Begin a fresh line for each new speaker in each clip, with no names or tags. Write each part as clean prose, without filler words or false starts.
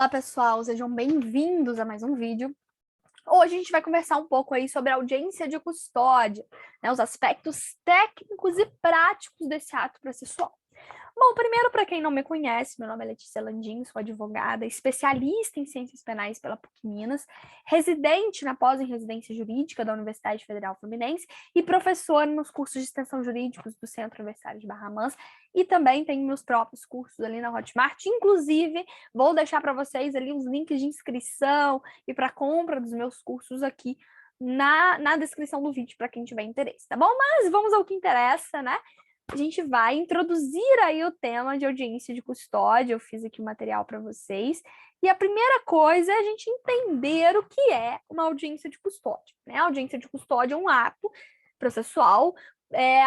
Olá, pessoal, sejam bem-vindos a mais um vídeo. Hoje a gente vai conversar um pouco aí sobre a audiência de custódia, né, os aspectos técnicos e práticos desse ato processual. Bom, primeiro, para quem não me conhece, meu nome é Letícia Landim, sou advogada, especialista em ciências penais pela PUC Minas, residente na pós em residência jurídica da Universidade Federal Fluminense e professora nos cursos de extensão jurídicos do Centro Universitário de Barra Mansa, e também tenho meus próprios cursos ali na Hotmart. Inclusive, vou deixar para vocês ali os links de inscrição e para compra dos meus cursos aqui na descrição do vídeo para quem tiver interesse, tá bom? Mas vamos ao que interessa, né? A gente vai introduzir aí o tema de audiência de custódia. Eu fiz aqui o material para vocês. E a primeira coisa é a gente entender o que é uma audiência de custódia, né? A audiência de custódia é um ato processual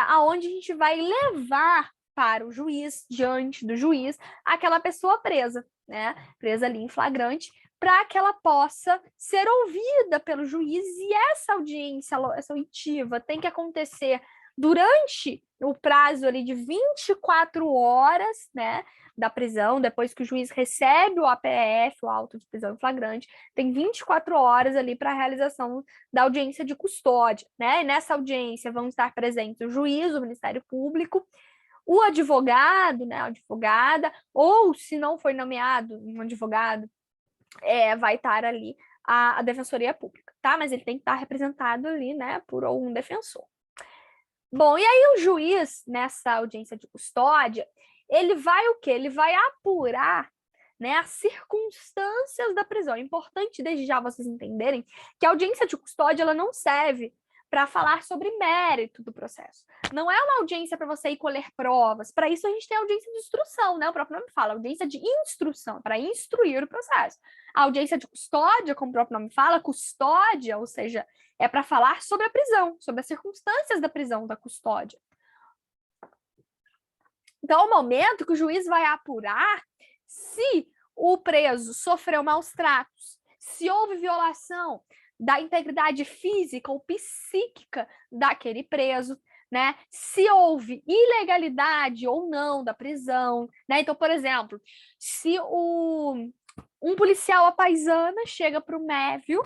aonde a gente vai levar para o juiz, diante do juiz, aquela pessoa presa, né? Presa ali em flagrante, para que ela possa ser ouvida pelo juiz. E essa audiência, essa oitiva, tem que acontecer durante o prazo ali de 24 horas, né, da prisão, depois que o juiz recebe o APF, o auto de prisão em flagrante, tem 24 horas ali para a realização da audiência de custódia, né? E nessa audiência vão estar presentes o juiz, o Ministério Público, o advogado, né, a advogada, ou se não foi nomeado um advogado, vai estar ali a Defensoria Pública, tá? Mas ele tem que estar representado ali, né, por algum defensor. Bom, e aí o juiz, nessa audiência de custódia, ele vai o quê? Ele vai apurar, né, as circunstâncias da prisão. É importante, desde já, vocês entenderem que a audiência de custódia ela não serve para falar sobre mérito do processo. Não é uma audiência para você ir colher provas. Para isso, a gente tem a audiência de instrução, né? O próprio nome fala, audiência de instrução, para instruir o processo. A audiência de custódia, como o próprio nome fala, custódia, ou seja, é para falar sobre a prisão, sobre as circunstâncias da prisão, da custódia. Então, é o momento que o juiz vai apurar se o preso sofreu maus tratos, se houve violação da integridade física ou psíquica daquele preso, né? Se houve ilegalidade ou não da prisão, né? Então, por exemplo, se um policial à paisana chega para o Mévio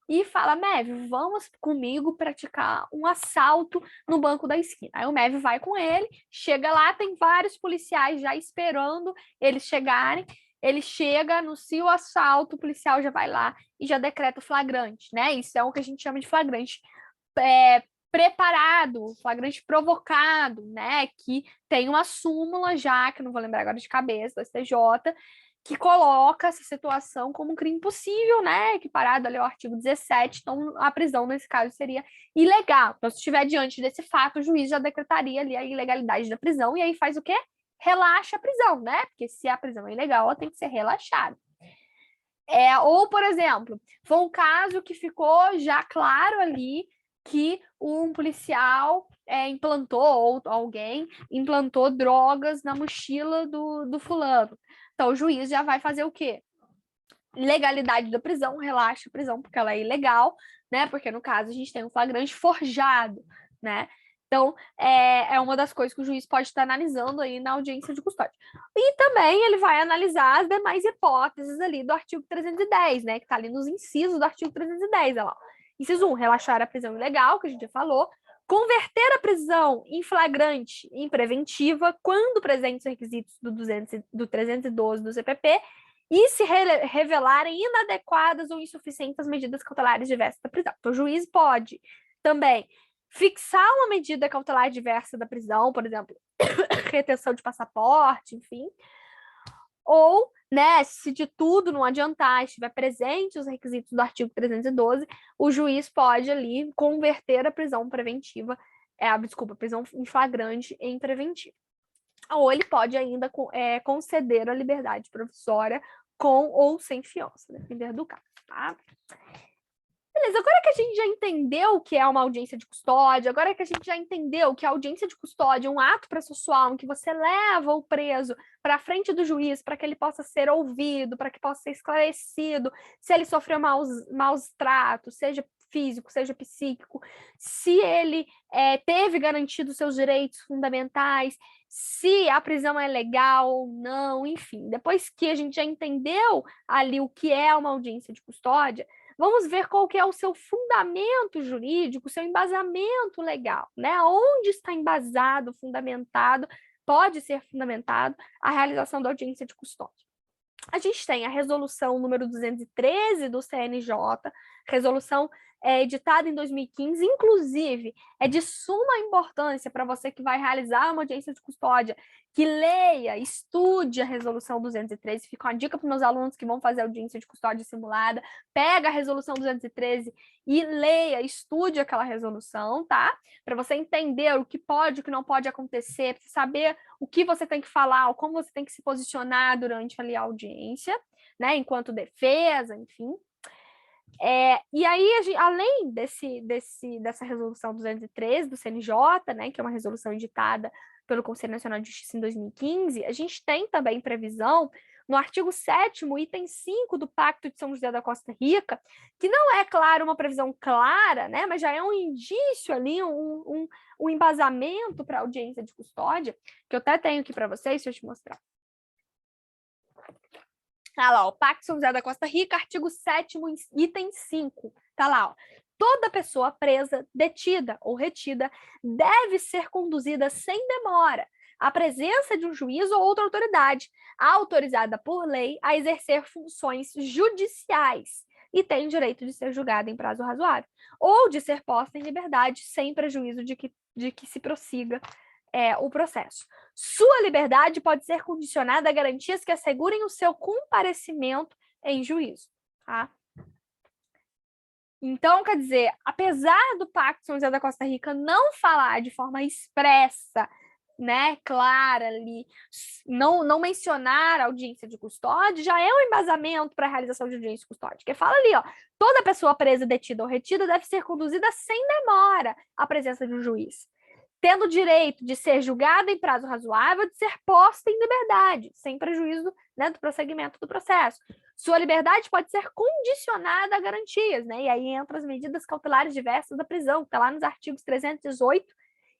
e fala: Mévio, vamos comigo praticar um assalto no banco da esquina. Aí o Mévio vai com ele, chega lá, tem vários policiais já esperando eles chegarem. Ele chega, anuncia o assalto, o policial já vai lá e já decreta o flagrante, né? Isso é o que a gente chama de flagrante preparado, flagrante provocado, né? Que tem uma súmula já, que eu não vou lembrar agora de cabeça, do STJ, que coloca essa situação como um crime possível, né? Equiparado ali ao artigo 17, então a prisão nesse caso seria ilegal. Então, se estiver diante desse fato, o juiz já decretaria ali a ilegalidade da prisão, e aí faz o quê? Relaxa a prisão, né? Porque se a prisão é ilegal, ela tem que ser relaxada. Ou, por exemplo, foi um caso que ficou já claro ali que um policial implantou, ou alguém implantou drogas na mochila do fulano. Então, o juiz já vai fazer o quê? Legalidade da prisão, relaxa a prisão, porque ela é ilegal, né? Porque, no caso, a gente tem um flagrante forjado, né? Então, é uma das coisas que o juiz pode estar analisando aí na audiência de custódia. E também ele vai analisar as demais hipóteses ali do artigo 310, né? Que está ali nos incisos do artigo 310, olha lá. Inciso 1, relaxar a prisão ilegal, que a gente já falou. Converter a prisão em flagrante em preventiva, quando presentes os requisitos do 312 do CPP, e se revelarem inadequadas ou insuficientes as medidas cautelares diversas da prisão. Então, o juiz pode também fixar uma medida cautelar diversa da prisão, por exemplo, retenção de passaporte, enfim, ou, né, se de tudo não adiantar, estiver presente os requisitos do artigo 312, o juiz pode ali converter a prisão preventiva, prisão em flagrante em preventiva. Ou ele pode ainda conceder a liberdade provisória com ou sem fiança, depender do caso, tá? Beleza, agora que a gente já entendeu o que é uma audiência de custódia, agora que a gente já entendeu que a audiência de custódia é um ato processual em que você leva o preso para frente do juiz para que ele possa ser ouvido, para que possa ser esclarecido se ele sofreu maus tratos, seja físico, seja psíquico, se ele teve garantido seus direitos fundamentais, se a prisão é legal ou não, enfim. Depois que a gente já entendeu ali o que é uma audiência de custódia, vamos ver qual que é o seu fundamento jurídico, o seu embasamento legal, né? Onde está embasado, fundamentado, pode ser fundamentado a realização da audiência de custódia. A gente tem a resolução número 213 do CNJ, resolução editada em 2015, inclusive é de suma importância para você que vai realizar uma audiência de custódia, que leia, estude a resolução 213, fica uma dica para meus alunos que vão fazer audiência de custódia simulada, pega a resolução 213 e leia, estude aquela resolução, tá? Para você entender o que pode, o que não pode acontecer, para saber o que você tem que falar, ou como você tem que se posicionar durante ali a audiência, né? Enquanto defesa, enfim. E aí, além dessa resolução 213 do CNJ, né, que é uma resolução editada pelo Conselho Nacional de Justiça em 2015, a gente tem também previsão no artigo 7º, item 5 do Pacto de São José da Costa Rica, que não é, claro, uma previsão clara, né, mas já é um indício ali, um embasamento para a audiência de custódia, que eu até tenho aqui para vocês, deixa eu te mostrar. Tá lá, o Pacto de São José da Costa Rica, artigo 7º, item 5. Tá lá, ó. Toda pessoa presa, detida ou retida deve ser conduzida sem demora à presença de um juiz ou outra autoridade, autorizada por lei a exercer funções judiciais e tem direito de ser julgada em prazo razoável, ou de ser posta em liberdade sem prejuízo de que se prossiga o processo. Sua liberdade pode ser condicionada a garantias que assegurem o seu comparecimento em juízo, tá? Então, quer dizer, apesar do Pacto de São José da Costa Rica não falar de forma expressa, né, clara ali, não mencionar a audiência de custódia, já é um embasamento para a realização de audiência de custódia, que fala ali, ó, toda pessoa presa, detida ou retida deve ser conduzida sem demora à presença de um juiz, tendo o direito de ser julgada em prazo razoável, de ser posta em liberdade, sem prejuízo, né, do prosseguimento do processo. Sua liberdade pode ser condicionada a garantias, né? E aí entram as medidas cautelares diversas da prisão, que está lá nos artigos 318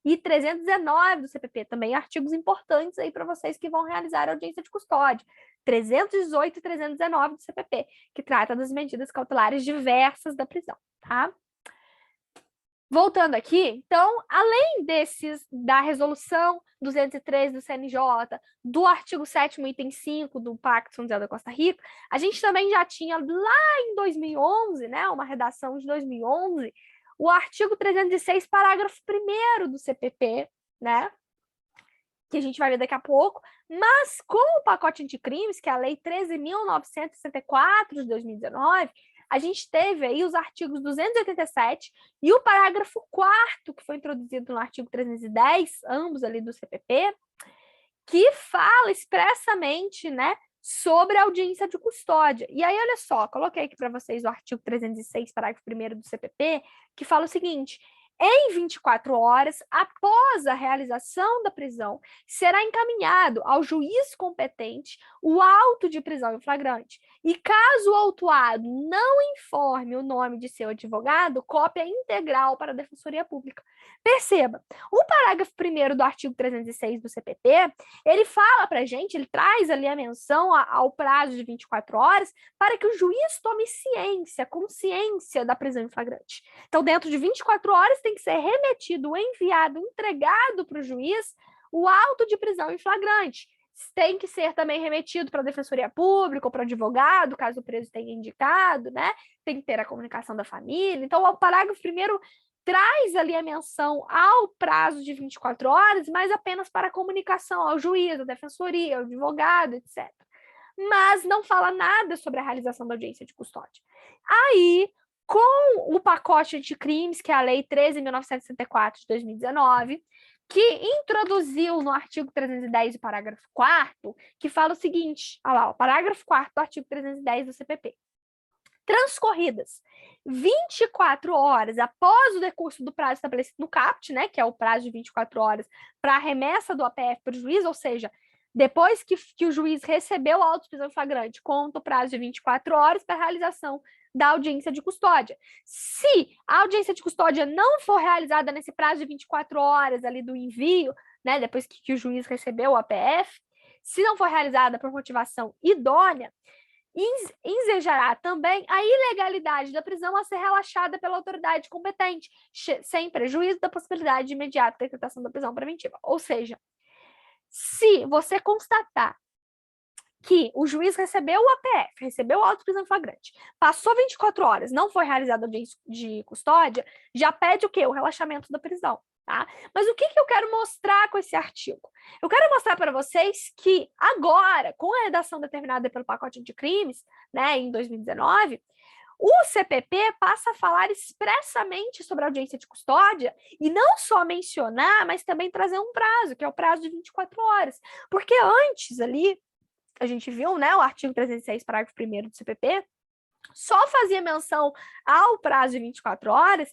e 319 do CPP, também artigos importantes aí para vocês que vão realizar a audiência de custódia. 318 e 319 do CPP, que trata das medidas cautelares diversas da prisão, tá? Voltando aqui, então, além da resolução 203 do CNJ, do artigo 7º, item 5 do Pacto de São José da Costa Rica, a gente também já tinha lá em 2011, né, uma redação de 2011, o artigo 306, parágrafo 1º do CPP, né, que a gente vai ver daqui a pouco, mas com o pacote anticrimes, que é a Lei 13.964 de 2019, a gente teve aí os artigos 287 e o parágrafo 4º, que foi introduzido no artigo 310, ambos ali do CPP, que fala expressamente, né, sobre a audiência de custódia. E aí, olha só, coloquei aqui para vocês o artigo 306, parágrafo 1º do CPP, que fala o seguinte: em 24 horas, após a realização da prisão, será encaminhado ao juiz competente o auto de prisão em flagrante. E caso o autuado não informe o nome de seu advogado, cópia integral para a Defensoria Pública. Perceba, o parágrafo 1º do artigo 306 do CPP, ele fala para a gente, ele traz ali a menção ao prazo de 24 horas para que o juiz tome consciência da prisão em flagrante. Então, dentro de 24 horas, tem que ser remetido, enviado, entregado para o juiz o auto de prisão em flagrante. Tem que ser também remetido para a Defensoria Pública ou para o advogado, caso o preso tenha indicado, né? Tem que ter a comunicação da família. Então, o parágrafo 1º traz ali a menção ao prazo de 24 horas, mas apenas para a comunicação ao juiz, à defensoria, ao advogado, etc. Mas não fala nada sobre a realização da audiência de custódia. Aí, com o pacote anticrimes, que é a Lei 13.964 de 2019, que introduziu no artigo 310, o parágrafo 4º, que fala o seguinte, olha lá, o parágrafo 4º do artigo 310 do CPP. Transcorridas 24 horas após o decurso do prazo estabelecido no CAPT, né, que é o prazo de 24 horas para a remessa do APF para o juiz, ou seja, depois que o juiz recebeu a auto de prisão em flagrante, conta o prazo de 24 horas para a realização da audiência de custódia. Se a audiência de custódia não for realizada nesse prazo de 24 horas ali do envio, né, depois que o juiz recebeu o APF, se não for realizada por motivação idônea, ensejará também a ilegalidade da prisão a ser relaxada pela autoridade competente, sem prejuízo da possibilidade de imediata decretação da prisão preventiva. Ou seja, se você constatar que o juiz recebeu o APF, recebeu a auto-prisão em flagrante, passou 24 horas, não foi realizada a audiência de custódia, já pede o quê? O relaxamento da prisão. Tá? Mas o que eu quero mostrar com esse artigo? Eu quero mostrar para vocês que agora, com a redação determinada pelo pacote de crimes, né, em 2019, o CPP passa a falar expressamente sobre a audiência de custódia e não só mencionar, mas também trazer um prazo, que é o prazo de 24 horas. Porque antes ali, a gente viu, né, o artigo 306, parágrafo 1º do CPP, só fazia menção ao prazo de 24 horas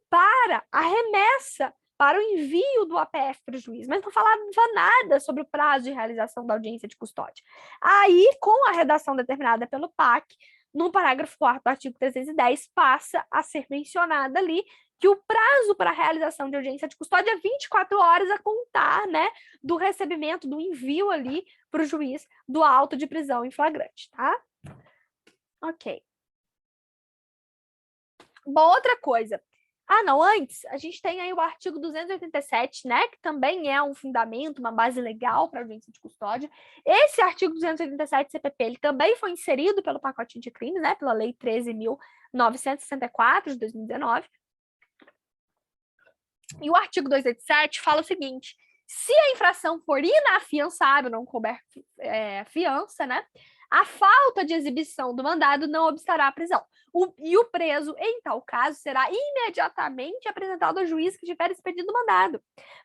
para a remessa, para o envio do APF para o juiz, mas não falava nada sobre o prazo de realização da audiência de custódia. Aí, com a redação determinada pelo PAC, no parágrafo 4º do artigo 310, passa a ser mencionada ali que o prazo para a realização de audiência de custódia é 24 horas a contar, né, do recebimento, do envio ali para o juiz do auto de prisão em flagrante, tá? Ok. Bom, outra coisa. Antes, a gente tem aí o artigo 287, né, que também é um fundamento, uma base legal para a audiência de custódia. Esse artigo 287 CPP, ele também foi inserido pelo pacote de crimes, né, pela Lei 13.964 de 2019. E o artigo 287 fala o seguinte: se a infração for inafiançável, não couber fiança, né, a falta de exibição do mandado não obstará a prisão. E o preso, em tal caso, será imediatamente apresentado ao juiz que tiver expedido o mandado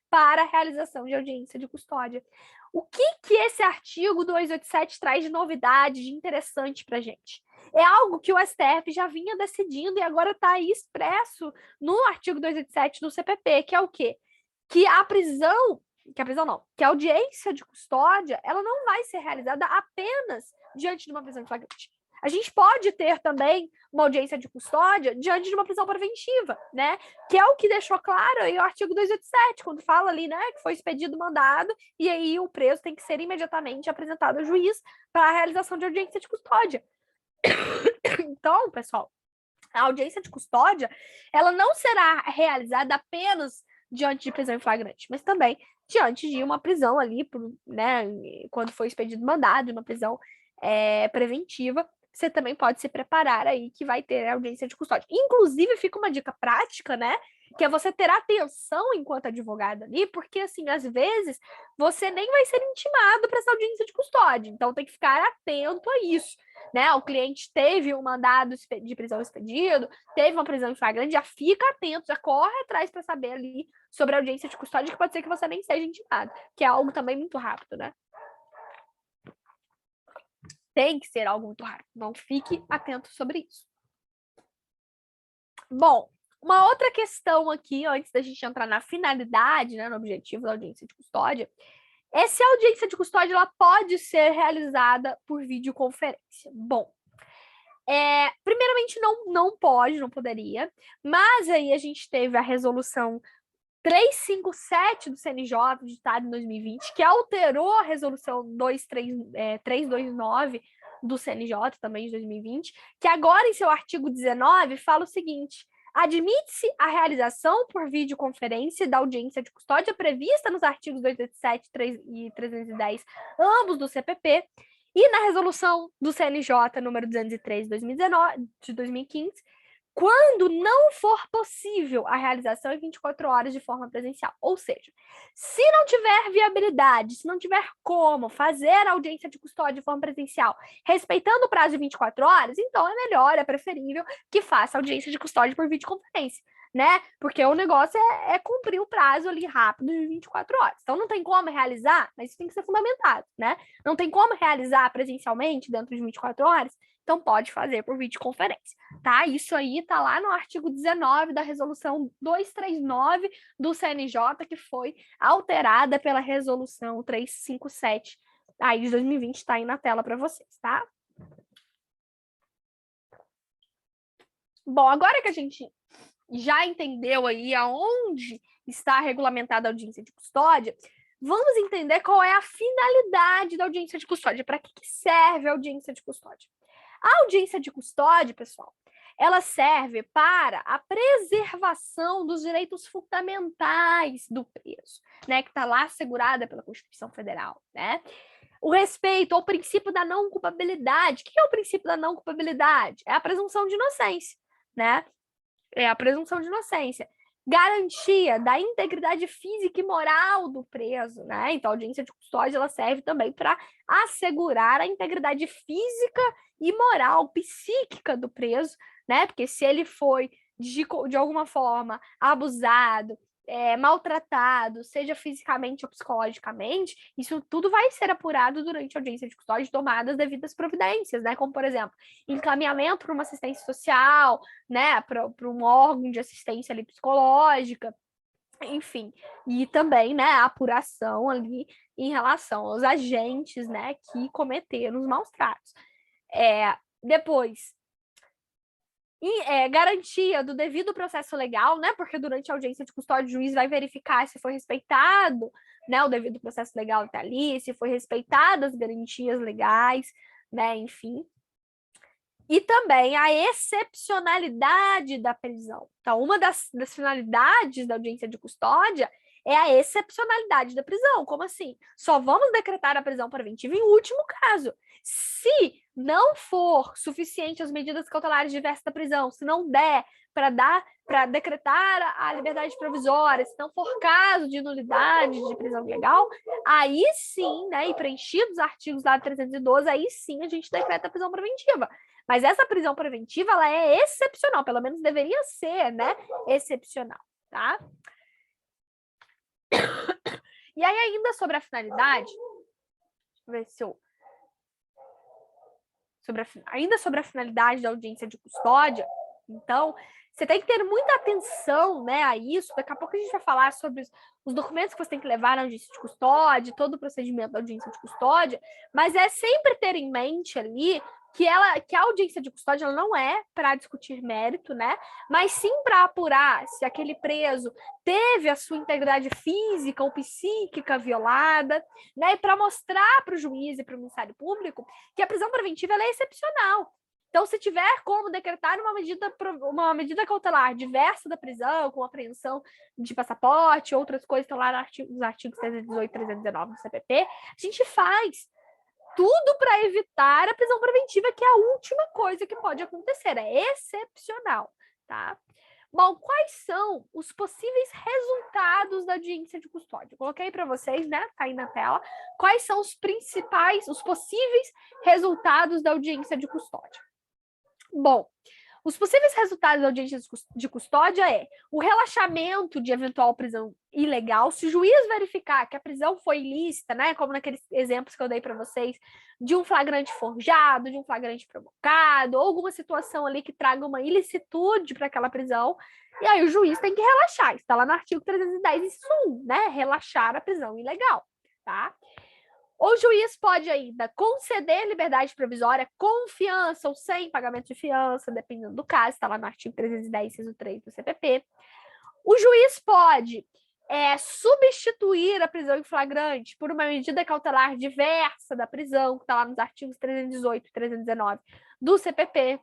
para a realização de audiência de custódia. O que esse artigo 287 traz de novidade, de interessante para a gente? É algo que o STF já vinha decidindo e agora está aí expresso no artigo 287 do CPP, que é o quê? Que a audiência de custódia, ela não vai ser realizada apenas diante de uma prisão em flagrante. A gente pode ter também uma audiência de custódia diante de uma prisão preventiva, né? Que é o que deixou claro aí o artigo 287, quando fala ali, né, que foi expedido o mandado e aí o preso tem que ser imediatamente apresentado ao juiz para a realização de audiência de custódia. Então, pessoal, a audiência de custódia, ela não será realizada apenas diante de prisão em flagrante, mas também diante de uma prisão ali, né, quando foi expedido mandado, uma prisão preventiva, você também pode se preparar aí que vai ter a audiência de custódia. Inclusive, fica uma dica prática, né, que é você ter atenção enquanto advogado ali, porque, assim, às vezes, você nem vai ser intimado para essa audiência de custódia, então tem que ficar atento a isso, né? O cliente teve um mandado de prisão expedido, teve uma prisão em flagrante, já fica atento, já corre atrás para saber ali sobre a audiência de custódia, que pode ser que você nem seja intimado, que é algo também muito rápido, né? Tem que ser algo muito rápido, então fique atento sobre isso. Bom, uma outra questão aqui, antes da gente entrar na finalidade, né, no objetivo da audiência de custódia, é se a audiência de custódia ela pode ser realizada por videoconferência. Bom, primeiramente não poderia, mas aí a gente teve a resolução 357 do CNJ, ditada em 2020, que alterou a resolução 329 do CNJ, também de 2020, que agora, em seu artigo 19, fala o seguinte: admite-se a realização por videoconferência da audiência de custódia prevista nos artigos 287 e 310, ambos do CPP, e na resolução do CNJ número 203 de 2015, quando não for possível a realização em 24 horas de forma presencial. Ou seja, se não tiver viabilidade, se não tiver como fazer a audiência de custódia de forma presencial, respeitando o prazo de 24 horas, então é melhor, é preferível que faça audiência de custódia por videoconferência, né? Porque o negócio é cumprir o prazo ali rápido de 24 horas. Então não tem como realizar, mas isso tem que ser fundamentado, né? Não tem como realizar presencialmente dentro de 24 horas, então pode fazer por videoconferência, tá? Isso aí tá lá no artigo 19 da resolução 239 do CNJ, que foi alterada pela resolução 357 aí de 2020, tá aí na tela para vocês, tá? Bom, agora que a gente já entendeu aí aonde está regulamentada a audiência de custódia, vamos entender qual é a finalidade da audiência de custódia, para que serve a audiência de custódia. A audiência de custódia, pessoal, ela serve para a preservação dos direitos fundamentais do preso, né, que está lá assegurada pela Constituição Federal, né? O respeito ao princípio da não culpabilidade. O que é o princípio da não culpabilidade? É a presunção de inocência, né? É a presunção de inocência. Garantia da integridade física e moral do preso, né? Então, a audiência de custódia ela serve também para assegurar a integridade física e moral, psíquica do preso, né? Porque se ele foi de alguma forma abusado, maltratado, seja fisicamente ou psicologicamente, isso tudo vai ser apurado durante a audiência de custódia, tomadas devidas providências, né? Como, por exemplo, encaminhamento para uma assistência social, né? Para um órgão de assistência ali psicológica, enfim. E também, né, a apuração ali em relação aos agentes, né, que cometeram os maus tratos. Depois, garantia do devido processo legal, né? Porque durante a audiência de custódia o juiz vai verificar se foi respeitado, né? O devido processo legal está ali, se foi respeitadas as garantias legais, né? Enfim. E também a excepcionalidade da prisão. Então, uma das finalidades da audiência de custódia é a excepcionalidade da prisão. Como assim? Só vamos decretar a prisão preventiva em último caso. Se não for suficiente as medidas cautelares diversas da prisão, se não der para decretar a liberdade provisória, se não for caso de nulidade de prisão legal, aí sim, né, e preenchidos os artigos lá 312, aí sim a gente decreta a prisão preventiva. Mas essa prisão preventiva, ela é excepcional, pelo menos deveria ser, né, excepcional, tá? E aí, ainda sobre a finalidade, deixa eu ver se eu... ainda sobre a finalidade da audiência de custódia, então, você tem que ter muita atenção, né, a isso. Daqui a pouco a gente vai falar sobre os documentos que você tem que levar na audiência de custódia, todo o procedimento da audiência de custódia, mas é sempre ter em mente ali que a audiência de custódia ela não é para discutir mérito, né? Mas sim para apurar se aquele preso teve a sua integridade física ou psíquica violada, né? E para mostrar para o juiz e para o Ministério Público que a prisão preventiva ela é excepcional. Então, se tiver como decretar uma medida cautelar diversa da prisão, com apreensão de passaporte, outras coisas que estão lá nos artigos 318 e 319 do CPP, a gente faz tudo para evitar a prisão preventiva, que é a última coisa que pode acontecer. É excepcional, tá? Bom, quais são os possíveis resultados da audiência de custódia? Eu coloquei para vocês, né? Tá aí na tela. Quais são os possíveis resultados da audiência de custódia? Bom, os possíveis resultados da audiência de custódia é o relaxamento de eventual prisão ilegal, se o juiz verificar que a prisão foi ilícita, né, como naqueles exemplos que eu dei para vocês, de um flagrante forjado, de um flagrante provocado, ou alguma situação ali que traga uma ilicitude para aquela prisão, e aí o juiz tem que relaxar, está lá no artigo 310, inciso 1, né, relaxar a prisão ilegal, tá? O juiz pode ainda conceder liberdade provisória com fiança ou sem pagamento de fiança, dependendo do caso, está lá no artigo 310, inciso 3 do CPP. O juiz pode substituir a prisão em flagrante por uma medida cautelar diversa da prisão, que está lá nos artigos 318 e 319 do CPP.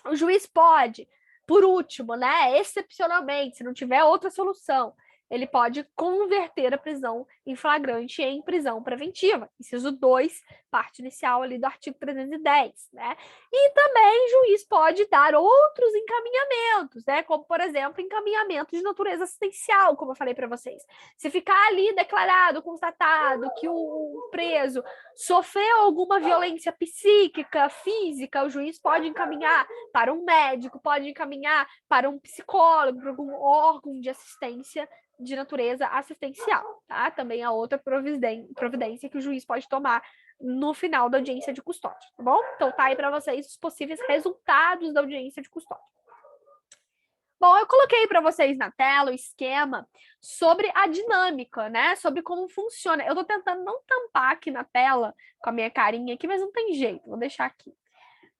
O juiz pode, por último, né, excepcionalmente, se não tiver outra solução, ele pode converter a prisão em flagrante em prisão preventiva. Inciso 2, parte inicial ali do artigo 310, né? E também o juiz pode dar outros encaminhamentos, né? Como, por exemplo, encaminhamento de natureza assistencial, como eu falei para vocês. Se ficar ali declarado, constatado que o preso sofreu alguma violência psíquica, física, o juiz pode encaminhar para um médico, pode encaminhar para um psicólogo, para algum órgão de assistência de natureza assistencial, tá? Também há outra providência que o juiz pode tomar no final da audiência de custódia, tá bom? Então tá aí para vocês os possíveis resultados da audiência de custódia. Bom, eu coloquei para vocês na tela o esquema sobre a dinâmica, né? Sobre como funciona. Eu tô tentando não tampar aqui na tela com a minha carinha aqui, mas não tem jeito, vou deixar aqui.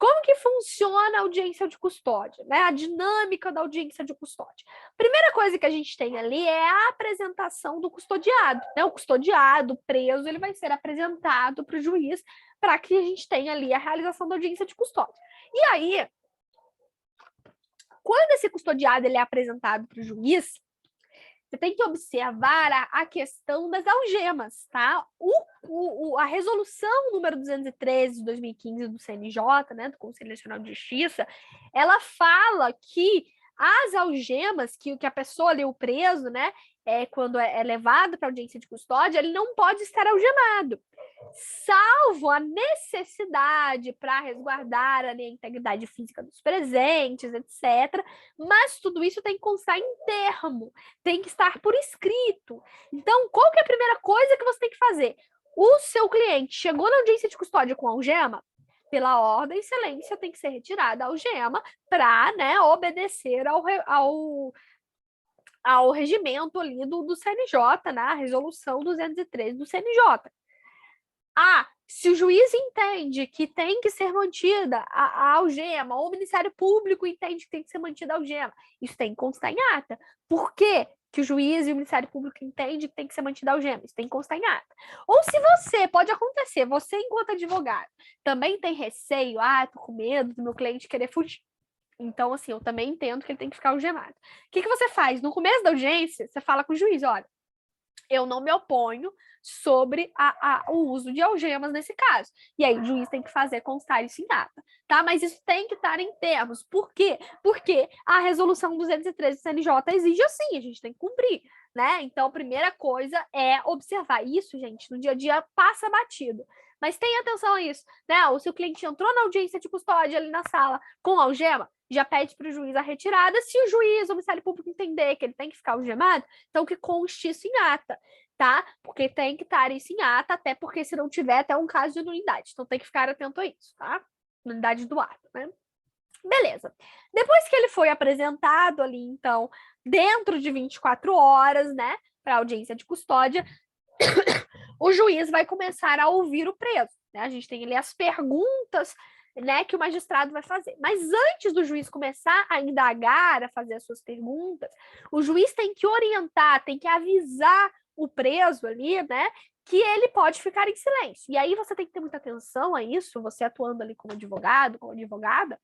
Como que funciona a audiência de custódia, né? A dinâmica da audiência de custódia. Primeira coisa que a gente tem ali é a apresentação do custodiado, né? O custodiado, o preso, ele vai ser apresentado para o juiz para que a gente tenha ali a realização da audiência de custódia. E aí, quando esse custodiado ele é apresentado para o juiz, você tem que observar a questão das algemas, tá? A resolução número 213 de 2015 do CNJ, né, do Conselho Nacional de Justiça, ela fala que as algemas que a pessoa ali, o preso, né, quando é levado para audiência de custódia, ele não pode estar algemado, salvo a necessidade para resguardar ali a integridade física dos presentes, etc. Mas tudo isso tem que constar em termo, tem que estar por escrito. Então, qual que é a primeira coisa que você tem que fazer? O seu cliente chegou na audiência de custódia com algema, pela ordem e excelência tem que ser retirada a algema para, né, obedecer ao regimento ali do CNJ, né, a resolução 213 do CNJ. Se o juiz entende que tem que ser mantida a algema, ou o Ministério Público entende que tem que ser mantida a algema, isso tem que constar em ata. Por quê que o juiz e o Ministério Público entendem que tem que ser mantida a algema? Isso tem que constar em ata. Ou se você, pode acontecer, você enquanto advogado, também tem receio, tô com medo do meu cliente querer fugir. Então, assim, eu também entendo que ele tem que ficar algemado. O que você faz? No começo da audiência, você fala com o juiz, olha, eu não me oponho sobre o uso de algemas nesse caso. E aí o juiz tem que fazer constar isso em ata, tá? Mas isso tem que estar em termos. Por quê? Porque a resolução 213 do CNJ exige assim, a gente tem que cumprir, né? Então, a primeira coisa é observar isso, gente, no dia a dia passa batido. Mas tenha atenção a isso, né? O seu cliente entrou na audiência de custódia ali na sala com algema, já pede para o juiz a retirada. Se o juiz ou o Ministério Público entender que ele tem que ficar algemado, então que conste isso em ata, tá? Porque tem que estar isso em ata, até porque se não tiver, até um caso de nulidade. Então tem que ficar atento a isso, tá? Nulidade do ato, né? Beleza. Depois que ele foi apresentado ali, então, dentro de 24 horas, né, para audiência de custódia, o juiz vai começar a ouvir o preso, né? A gente tem ali as perguntas, né, que o magistrado vai fazer. Mas antes do juiz começar a indagar, a fazer as suas perguntas, o juiz tem que orientar, tem que avisar o preso ali, né, que ele pode ficar em silêncio. E aí você tem que ter muita atenção a isso, você atuando ali como advogado, como advogada,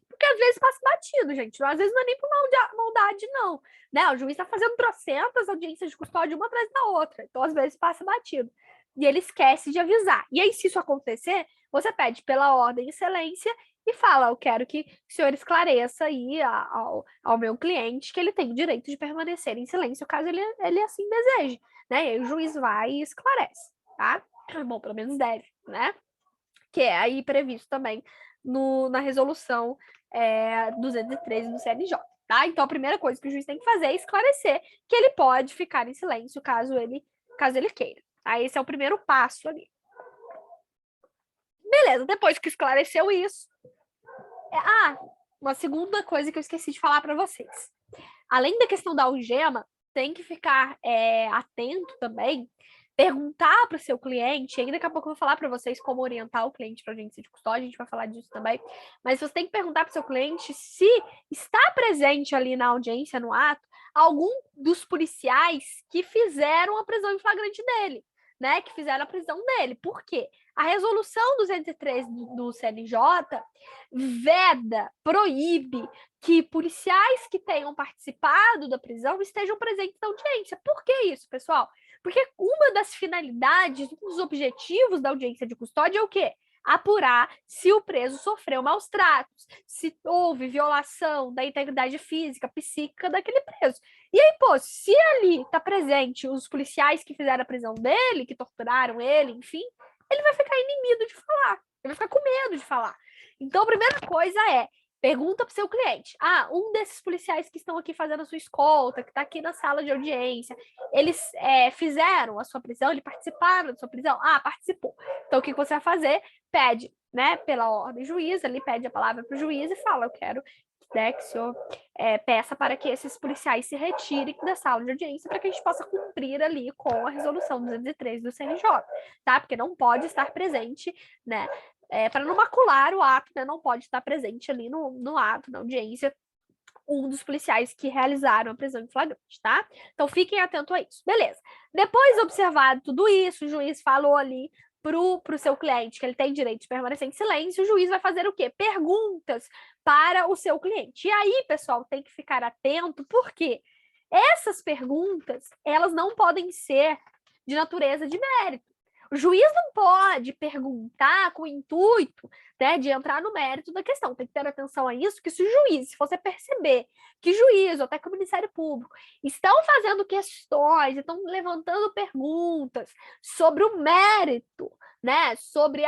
porque às vezes passa batido, gente. Às vezes não é nem por maldade, não. Né? O juiz está fazendo trocentas audiências de custódia uma atrás da outra. Então, às vezes, passa batido. E ele esquece de avisar. E aí, se isso acontecer, você pede pela ordem e excelência e fala, eu quero que o senhor esclareça aí ao meu cliente que ele tem o direito de permanecer em silêncio, caso ele assim deseje. Né? E aí o juiz vai e esclarece, tá? Bom, pelo menos deve, né? Que é aí previsto também na resolução 213 do CNJ, tá? Então, a primeira coisa que o juiz tem que fazer é esclarecer que ele pode ficar em silêncio caso ele queira. Tá? Esse é o primeiro passo ali. Beleza, depois que esclareceu isso... uma segunda coisa que eu esqueci de falar para vocês. Além da questão da algema, tem que ficar atento também, perguntar para o seu cliente, ainda daqui a pouco eu vou falar para vocês como orientar o cliente para audiência de custódia, a gente vai falar disso também, mas você tem que perguntar para o seu cliente se está presente ali na audiência, no ato, algum dos policiais que fizeram a prisão em flagrante dele, né, que fizeram a prisão dele. Por quê? A resolução 213 do CNJ veda, proíbe que policiais que tenham participado da prisão estejam presentes na audiência. Por que isso, pessoal? Porque uma das finalidades, um dos objetivos da audiência de custódia é o quê? Apurar se o preso sofreu maus tratos, se houve violação da integridade física, psíquica daquele preso. E aí, se ali está presente os policiais que fizeram a prisão dele, que torturaram ele, enfim, ele vai ficar inimido de falar, ele vai ficar com medo de falar. Então, a primeira coisa é, pergunta para o seu cliente, um desses policiais que estão aqui fazendo a sua escolta, que está aqui na sala de audiência, eles fizeram a sua prisão, eles participaram da sua prisão? Participou. Então, o que você vai fazer? Pede, né, pela ordem juiz, ali pede a palavra para o juiz e fala, eu quero, né, que o senhor peça para que esses policiais se retirem da sala de audiência para que a gente possa cumprir ali com a resolução 213 do CNJ, tá? Porque não pode estar presente, né, para não macular o ato, né? Não pode estar presente ali no ato, na audiência, um dos policiais que realizaram a prisão em flagrante, tá? Então fiquem atentos a isso. Beleza. Depois de observado tudo isso, o juiz falou ali pro seu cliente que ele tem direito de permanecer em silêncio, o juiz vai fazer o quê? Perguntas para o seu cliente. E aí, pessoal, tem que ficar atento, porque essas perguntas, elas não podem ser de natureza de mérito. O juiz não pode perguntar com o intuito, né, de entrar no mérito da questão. Tem que ter atenção a isso, que se o juiz, se você perceber que juiz ou até que o Ministério Público estão fazendo questões, estão levantando perguntas sobre o mérito, né, sobre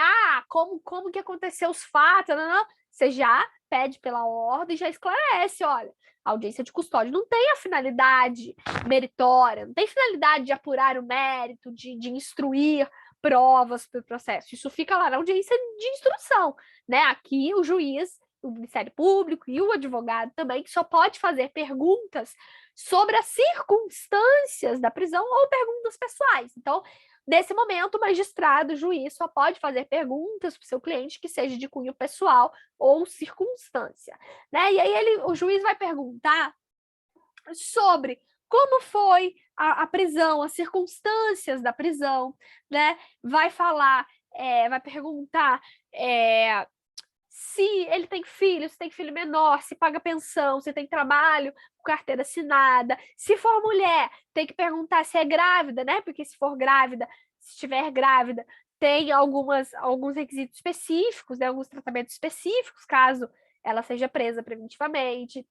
como que aconteceu os fatos, não, você já pede pela ordem, já esclarece, olha, a audiência de custódia não tem a finalidade meritória, não tem finalidade de apurar o mérito, de instruir provas para o processo. Isso fica lá na audiência de instrução, né? Aqui o juiz, o Ministério Público e o advogado também, que só pode fazer perguntas sobre as circunstâncias da prisão ou perguntas pessoais. Então, nesse momento, o magistrado, o juiz, só pode fazer perguntas para o seu cliente que seja de cunho pessoal ou circunstância, né? E aí o juiz vai perguntar sobre como foi a prisão, as circunstâncias da prisão, né? Vai falar, vai perguntar se ele tem filho, se tem filho menor, se paga pensão, se tem trabalho com carteira assinada. Se for mulher, tem que perguntar se é grávida, né? Porque se for grávida, se estiver grávida, tem alguns requisitos específicos, né? Alguns tratamentos específicos, caso ela seja presa preventivamente.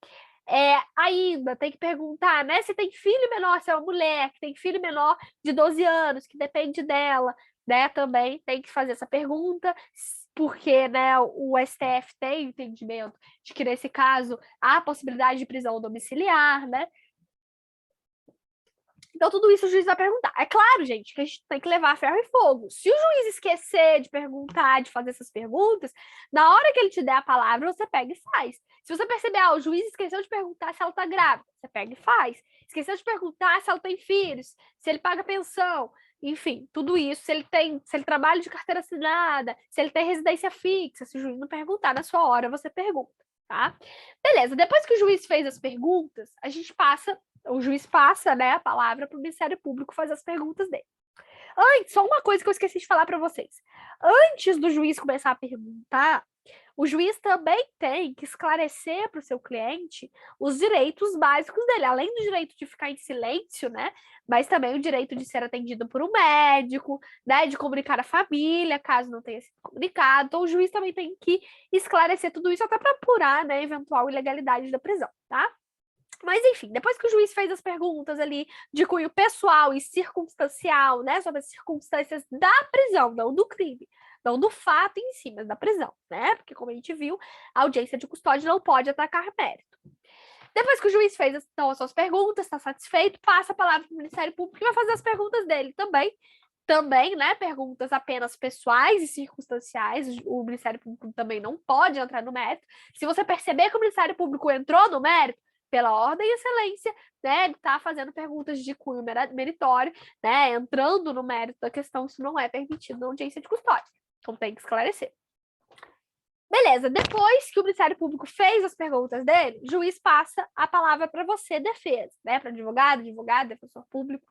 Ainda tem que perguntar, né, se tem filho menor, se é uma mulher que tem filho menor de 12 anos, que depende dela, né, também tem que fazer essa pergunta, porque, né, o STF tem entendimento de que, nesse caso, há possibilidade de prisão domiciliar, né. Então, tudo isso o juiz vai perguntar. É claro, gente, que a gente tem que levar ferro e fogo. Se o juiz esquecer de perguntar, de fazer essas perguntas, na hora que ele te der a palavra, você pega e faz. Se você perceber, o juiz esqueceu de perguntar se ela está grávida, você pega e faz. Esqueceu de perguntar se ela tem filhos, se ele paga pensão, enfim, tudo isso. Se ele trabalha de carteira assinada, se ele tem residência fixa, se o juiz não perguntar na sua hora, você pergunta, tá? Beleza, depois que o juiz fez as perguntas, o juiz passa, né, a palavra para o Ministério Público fazer as perguntas dele. Antes, só uma coisa que eu esqueci de falar para vocês. Antes do juiz começar a perguntar, o juiz também tem que esclarecer para o seu cliente os direitos básicos dele, além do direito de ficar em silêncio, né? Mas também o direito de ser atendido por um médico, né? De comunicar à família, caso não tenha sido comunicado. Então, o juiz também tem que esclarecer tudo isso até para apurar, né, eventual ilegalidade da prisão, tá? Mas, enfim, depois que o juiz fez as perguntas ali de cunho pessoal e circunstancial, né, sobre as circunstâncias da prisão, não do crime, não do fato em si, mas da prisão, né, porque, como a gente viu, a audiência de custódia não pode atacar mérito. Depois que o juiz fez então, as suas perguntas, está satisfeito, passa a palavra para o Ministério Público e vai fazer as perguntas dele também, né, perguntas apenas pessoais e circunstanciais. O Ministério Público também não pode entrar no mérito. Se você perceber que o Ministério Público entrou no mérito, pela ordem e excelência, né, ele está fazendo perguntas de cunho meritório, né, entrando no mérito da questão, isso não é permitido na audiência de custódia. Então tem que esclarecer. Beleza, depois que o Ministério Público fez as perguntas dele, o juiz passa a palavra para você, defesa, né, para advogado, defensor público.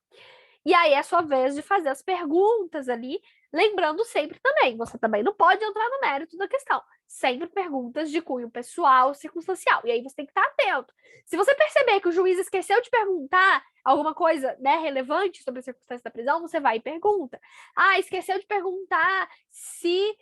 E aí é a sua vez de fazer as perguntas ali, lembrando sempre também, você também não pode entrar no mérito da questão. Sempre perguntas de cunho pessoal, circunstancial. E aí você tem que estar atento. Se você perceber que o juiz esqueceu de perguntar alguma coisa, né, relevante sobre a circunstância da prisão, você vai e pergunta. Esqueceu de perguntar se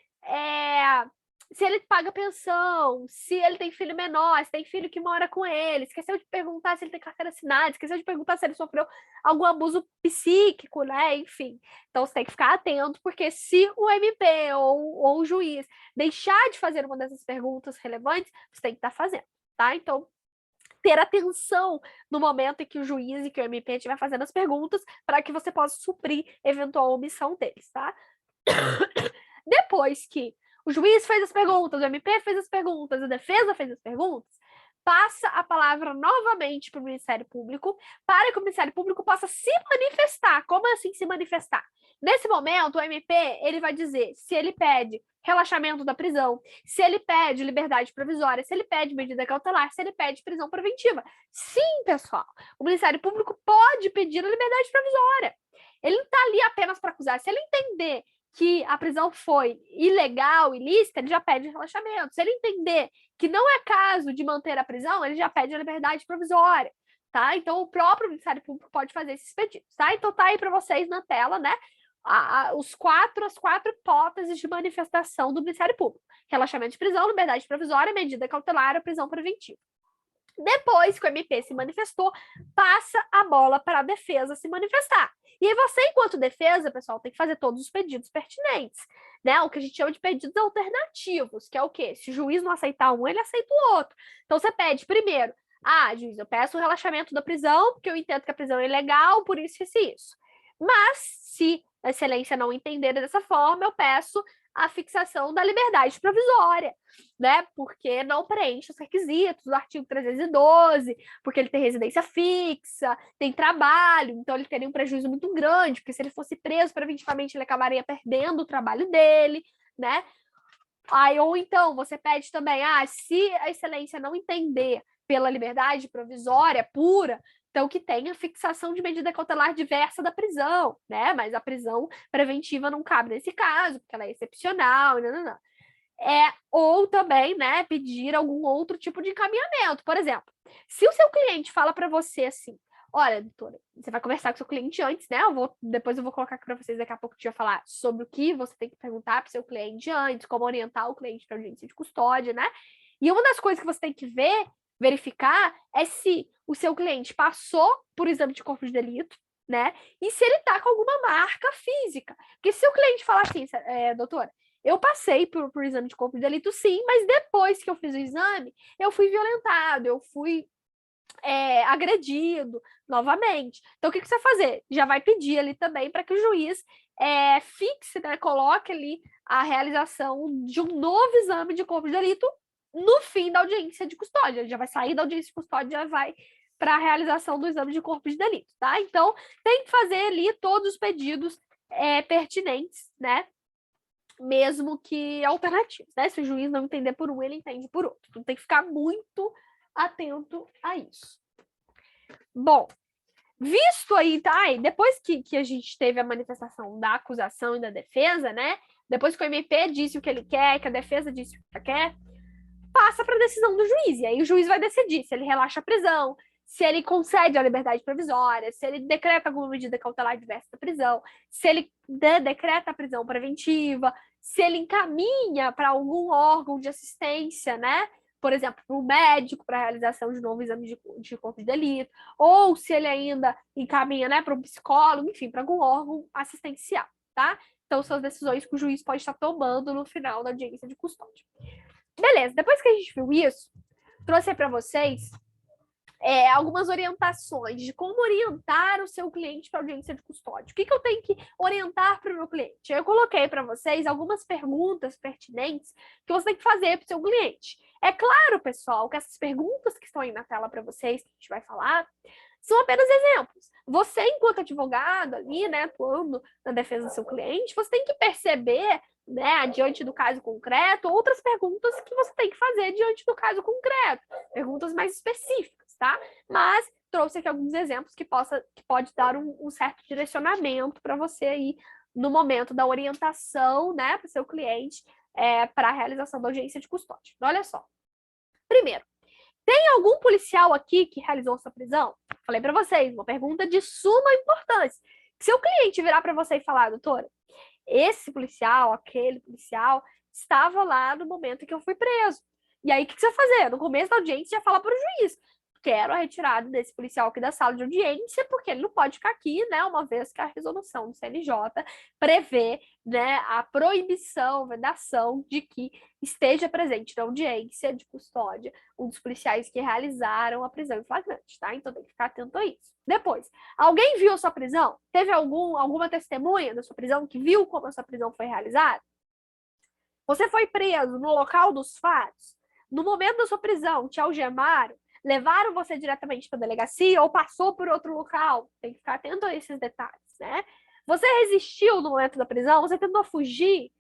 ele paga pensão, se ele tem filho menor, se tem filho que mora com ele, esqueceu de perguntar se ele tem carteira assinada, esqueceu de perguntar se ele sofreu algum abuso psíquico, né? Enfim. Então você tem que ficar atento, porque se o MP ou o juiz deixar de fazer uma dessas perguntas relevantes, você tem que estar fazendo, tá? Então, ter atenção no momento em que o juiz e que o MP estiver fazendo as perguntas, para que você possa suprir eventual omissão deles, tá? Depois que o juiz fez as perguntas, o MP fez as perguntas, a defesa fez as perguntas, passa a palavra novamente para o Ministério Público, para que o Ministério Público possa se manifestar. Como assim se manifestar? Nesse momento, o MP ele vai dizer se ele pede relaxamento da prisão, se ele pede liberdade provisória, se ele pede medida cautelar, se ele pede prisão preventiva. Sim, pessoal, o Ministério Público pode pedir a liberdade provisória. Ele não está ali apenas para acusar. Se ele entender que a prisão foi ilegal, ilícita, ele já pede relaxamento. Se ele entender que não é caso de manter a prisão, ele já pede a liberdade provisória. Tá? Então, o próprio Ministério Público pode fazer esses pedidos. Tá? Então, tá aí para vocês na tela, né? As quatro hipóteses de manifestação do Ministério Público: relaxamento de prisão, liberdade provisória, medida cautelar ou prisão preventiva. Depois que o MP se manifestou, passa a bola para a defesa se manifestar. E aí você, enquanto defesa, pessoal, tem que fazer todos os pedidos pertinentes, né? O que a gente chama de pedidos alternativos, que é o quê? Se o juiz não aceitar um, ele aceita o outro. Então você pede primeiro: juiz, eu peço o relaxamento da prisão, porque eu entendo que a prisão é ilegal, por isso isso. Mas, se a excelência não entender dessa forma, eu peço a fixação da liberdade provisória, né? Porque não preenche os requisitos do artigo 312, porque ele tem residência fixa, tem trabalho, então ele teria um prejuízo muito grande, porque se ele fosse preso preventivamente, ele acabaria perdendo o trabalho dele, né? Ou então, você pede também, se a excelência não entender pela liberdade provisória pura, então que tenha fixação de medida cautelar diversa da prisão, né? Mas a prisão preventiva não cabe nesse caso, porque ela é excepcional, não. Ou também, né, pedir algum outro tipo de encaminhamento. Por exemplo, se o seu cliente fala para você assim: olha, doutora, você vai conversar com o seu cliente antes, né? Depois eu vou colocar aqui para vocês daqui a pouco, eu falar sobre o que você tem que perguntar para o seu cliente antes, como orientar o cliente para audiência de custódia, né? E uma das coisas que você tem que verificar é se o seu cliente passou por exame de corpo de delito, né? E se ele tá com alguma marca física. Porque se o cliente falar assim: doutora, eu passei por exame de corpo de delito, sim, mas depois que eu fiz o exame, eu fui violentado, eu fui agredido novamente. Então, o que você vai fazer? Já vai pedir ali também para que o juiz fixe, né, coloque ali a realização de um novo exame de corpo de delito no fim da audiência de custódia. Ele já vai sair da audiência de custódia, já vai para a realização do exame de corpo de delito, tá? Então, tem que fazer ali todos os pedidos pertinentes, né? Mesmo que alternativos, né? Se o juiz não entender por um, ele entende por outro. Então, tem que ficar muito atento a isso. Bom, visto aí, tá? E depois que a gente teve a manifestação da acusação e da defesa, né? Depois que o MP disse o que ele quer, que a defesa disse o que ela quer, passa para a decisão do juiz. E aí o juiz vai decidir se ele relaxa a prisão, se ele concede a liberdade provisória, se ele decreta alguma medida cautelar diversa da prisão, se ele decreta a prisão preventiva, se ele encaminha para algum órgão de assistência, né? Por exemplo, para um médico para a realização de novo exame de corpo de delito, ou se ele ainda encaminha, né, para um psicólogo, enfim, para algum órgão assistencial, tá? Então, são as decisões que o juiz pode estar tomando no final da audiência de custódia. Beleza, depois que a gente viu isso, trouxe para vocês algumas orientações de como orientar o seu cliente para audiência de custódia. O que eu tenho que orientar para o meu cliente? Eu coloquei para vocês algumas perguntas pertinentes que você tem que fazer para o seu cliente. É claro, pessoal, que essas perguntas que estão aí na tela para vocês, que a gente vai falar, são apenas exemplos. Você, enquanto advogado ali, né, atuando na defesa do seu cliente, você tem que perceber, né, diante do caso concreto, outras perguntas que você tem que fazer diante do caso concreto. Perguntas mais específicas, tá? Mas trouxe aqui alguns exemplos que pode dar um certo direcionamento para você aí no momento da orientação, né, para o seu cliente para a realização da audiência de custódia. Então, olha só. Primeiro, tem algum policial aqui que realizou sua prisão? Falei para vocês, uma pergunta de suma importância. Se o cliente virar para você e falar: doutora, esse policial, aquele policial, estava lá no momento que eu fui preso. E aí, o que você vai fazer? No começo da audiência, já fala para o juiz: quero a retirada desse policial aqui da sala de audiência, porque ele não pode ficar aqui, né, uma vez que a resolução do CNJ prevê, né, a proibição, vedação de que esteja presente na audiência de custódia um dos policiais que realizaram a prisão em flagrante, tá? Então tem que ficar atento a isso. Depois, alguém viu a sua prisão? Teve alguma testemunha da sua prisão que viu como a sua prisão foi realizada? Você foi preso no local dos fatos? No momento da sua prisão, te algemaram? Levaram você diretamente para a delegacia ou passou por outro local? Tem que ficar atento a esses detalhes, né? Você resistiu no momento da prisão? Você tentou fugir,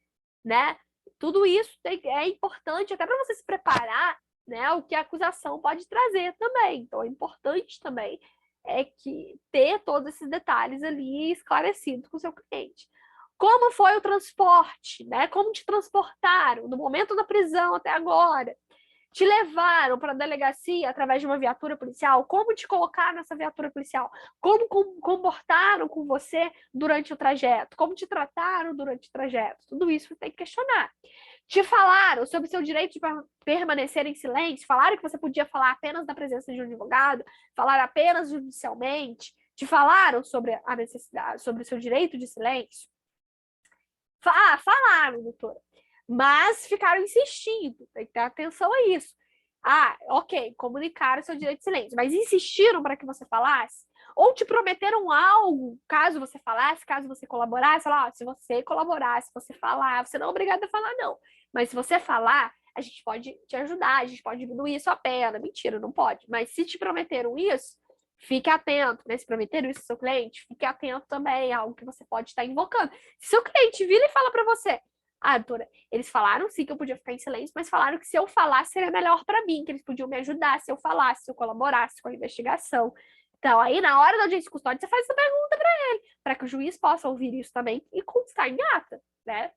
né? tudo isso é importante até para você se preparar, né, o que a acusação pode trazer também. Então, é importante também que ter todos esses detalhes ali esclarecidos com o seu cliente. Como foi o transporte, né? Como te transportaram do momento da prisão até agora? Te levaram para a delegacia através de uma viatura policial? Como te colocaram nessa viatura policial? Como comportaram com você durante o trajeto? Como te trataram durante o trajeto? Tudo isso você tem que questionar. Te falaram sobre seu direito de permanecer em silêncio? Falaram que você podia falar apenas na presença de um advogado? Falaram apenas judicialmente? Te falaram sobre a necessidade, sobre o seu direito de silêncio? Falaram, doutora. Mas ficaram insistindo, tem que ter atenção a isso. Ok, comunicaram seu direito de silêncio, mas insistiram para que você falasse? Ou te prometeram algo, caso você falasse, caso você colaborasse? Se você colaborar, se você falar, você não é obrigado a falar, não. Mas se você falar, a gente pode te ajudar, a gente pode diminuir sua pena. Mentira, não pode. Mas se te prometeram isso, fique atento, né? Se prometeram isso ao seu cliente, fique atento também a algo que você pode estar invocando. Se seu cliente vira e fala para você, doutora, eles falaram sim que eu podia ficar em silêncio, mas falaram que se eu falasse seria melhor para mim, que eles podiam me ajudar se eu falasse, se eu colaborasse com a investigação. Então, aí, na hora da audiência de custódia, você faz essa pergunta para ele, para que o juiz possa ouvir isso também e constar em ata, né?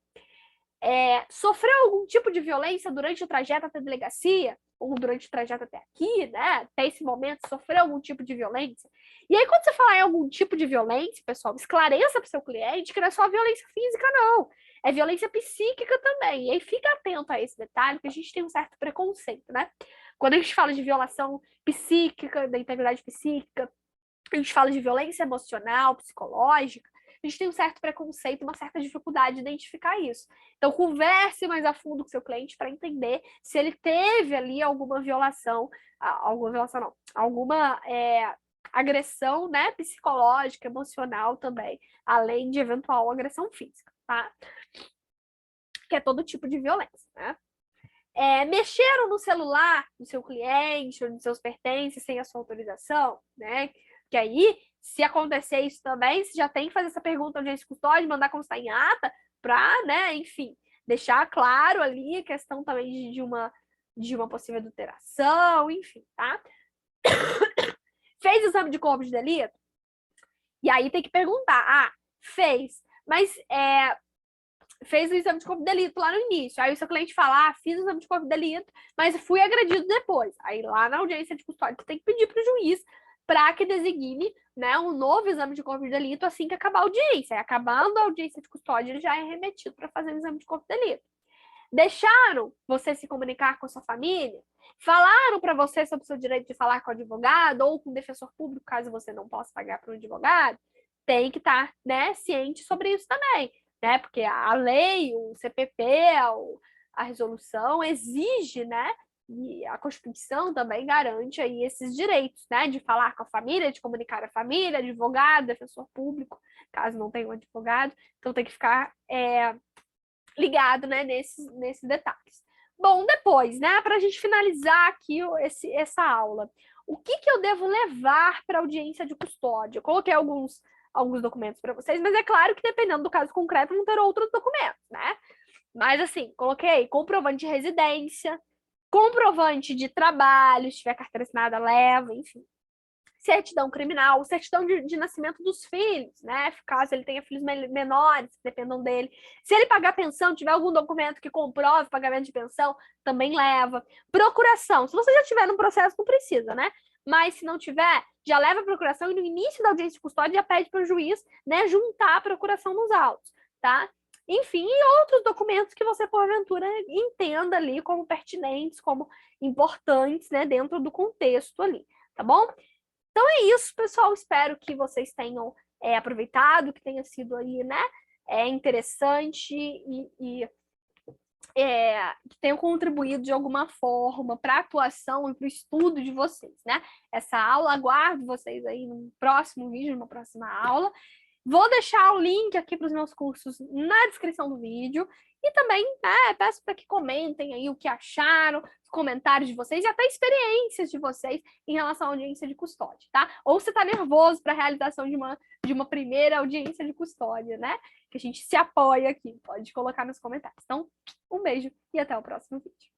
Sofreu algum tipo de violência durante o trajeto até a delegacia? Ou durante o trajeto até aqui, né? Até esse momento, sofreu algum tipo de violência? E aí, quando você falar em algum tipo de violência, pessoal, esclareça para o seu cliente que não é só violência física, não. É violência psíquica também. E aí, fica atento a esse detalhe, porque a gente tem um certo preconceito, né? Quando a gente fala de violação psíquica, da integridade psíquica, a gente fala de violência emocional, psicológica, a gente tem um certo preconceito, uma certa dificuldade de identificar isso. Então, converse mais a fundo com seu cliente para entender se ele teve ali alguma violação não, alguma agressão, né, psicológica, emocional também, além de eventual agressão física, tá? Que é todo tipo de violência, né? Mexeram no celular do seu cliente ou dos seus pertences sem a sua autorização, né? Que aí, se acontecer isso também, você já tem que fazer essa pergunta onde é custódia, mandar constar em ata, para, né, enfim, deixar claro ali a questão também de uma possível adulteração, enfim, tá? Fez exame de corpo de delito? E aí tem que perguntar, fez, mas fez o exame de corpo de delito lá no início. Aí o seu cliente fala, fiz o exame de corpo de delito, mas fui agredido depois. Aí lá na audiência de custódia, você tem que pedir para o juiz para que designe, né, um novo exame de corpo de delito assim que acabar a audiência. Aí, acabando a audiência de custódia, ele já é remetido para fazer o exame de corpo de delito. Deixaram você se comunicar com a sua família? Falaram para você sobre o seu direito de falar com o advogado ou com o defensor público, caso você não possa pagar para um advogado? Tem que estar, né, ciente sobre isso também, né? Porque a lei, o CPP, a resolução exige, né? E a Constituição também garante aí esses direitos, né? De falar com a família, de comunicar a família, advogado, defensor público, caso não tenha um advogado. Então tem que ficar ligado, né, nesses detalhes. Bom, depois, né, para a gente finalizar aqui essa aula, o que eu devo levar para a audiência de custódia? Eu coloquei alguns documentos para vocês, mas é claro que dependendo do caso concreto vão ter outros documentos, né? Mas assim, coloquei comprovante de residência, comprovante de trabalho, se tiver carteira assinada, leva, enfim. Certidão criminal, certidão de nascimento dos filhos, né? Caso ele tenha filhos menores, que dependam dele. Se ele pagar pensão, tiver algum documento que comprove pagamento de pensão, também leva. Procuração. Se você já tiver no processo, não precisa, né? Mas se não tiver, já leva a procuração e no início da audiência de custódia já pede para o juiz, né, juntar a procuração nos autos, tá? Enfim, e outros documentos que você, porventura, entenda ali como pertinentes, como importantes, né, dentro do contexto ali, tá bom? Então é isso, pessoal. Espero que vocês tenham aproveitado, que tenha sido aí, né, interessante e que tenham contribuído de alguma forma para a atuação e para o estudo de vocês, né? Essa aula, aguardo vocês aí no próximo vídeo, numa próxima aula. Vou deixar o link aqui para os meus cursos na descrição do vídeo. E também, peço para que comentem aí o que acharam, os comentários de vocês e até experiências de vocês em relação à audiência de custódia, tá? Ou você está nervoso para a realização de uma primeira audiência de custódia, né? Que a gente se apoia aqui. Pode colocar nos comentários. Então, um beijo e até o próximo vídeo.